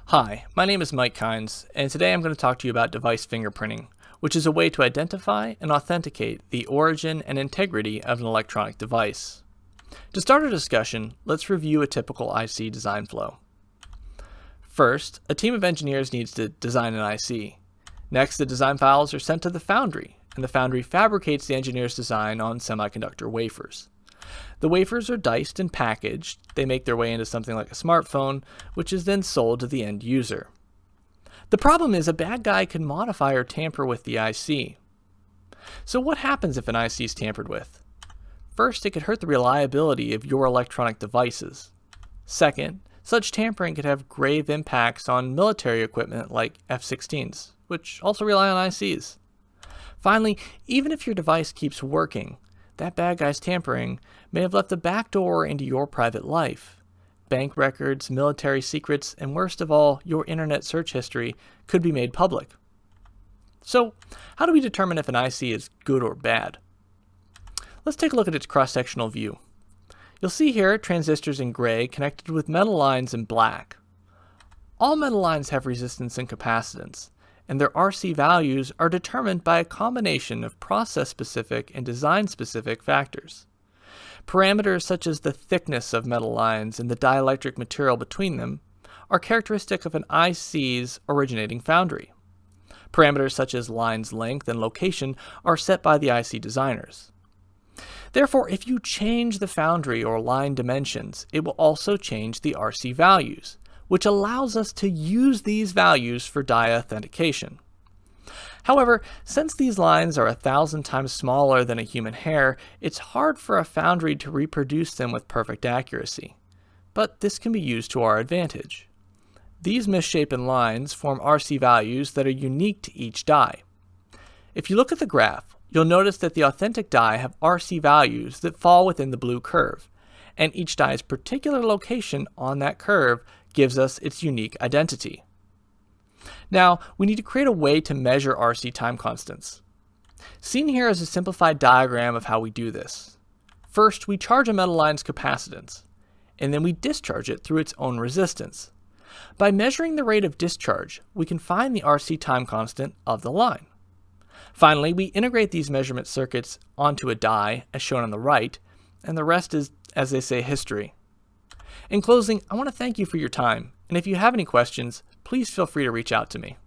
Hi, my name is Mike Kynes, and today I'm going to talk to you about device fingerprinting, which is a way to identify and authenticate the origin and integrity of an electronic device. To start our discussion, let's review a typical IC design flow. First, a team of engineers needs to design an IC. Next, the design files are sent to the foundry, and the foundry fabricates the engineer's design on semiconductor wafers. The wafers are diced and packaged. They make their way into something like a smartphone, which is then sold to the end user. The problem is a bad guy can modify or tamper with the IC. So what happens if an IC is tampered with? First, it could hurt the reliability of your electronic devices. Second, such tampering could have grave impacts on military equipment like F-16s, which also rely on ICs. Finally, even if your device keeps working, that bad guy's tampering may have left a backdoor into your private life. Bank records, military secrets, and worst of all, your internet search history could be made public. So, how do we determine if an IC is good or bad? Let's take a look at its cross-sectional view. You'll see here transistors in gray connected with metal lines in black. All metal lines have resistance and capacitance, and their RC values are determined by a combination of process-specific and design-specific factors. Parameters such as the thickness of metal lines and the dielectric material between them are characteristic of an IC's originating foundry. Parameters such as line's length and location are set by the IC designers. Therefore, if you change the foundry or line dimensions, it will also change the RC values, which allows us to use these values for die authentication. However, since these lines are 1,000 times smaller than a human hair, it's hard for a foundry to reproduce them with perfect accuracy. But this can be used to our advantage. These misshapen lines form RC values that are unique to each die. If you look at the graph, you'll notice that the authentic die have RC values that fall within the blue curve, and each die's particular location on that curve gives us its unique identity. Now, we need to create a way to measure RC time constants. Seen here is a simplified diagram of how we do this. First, we charge a metal line's capacitance, and then we discharge it through its own resistance. By measuring the rate of discharge, we can find the RC time constant of the line. Finally, we integrate these measurement circuits onto a die, as shown on the right, and the rest is, as they say, history. In closing, I want to thank you for your time, and if you have any questions, please feel free to reach out to me.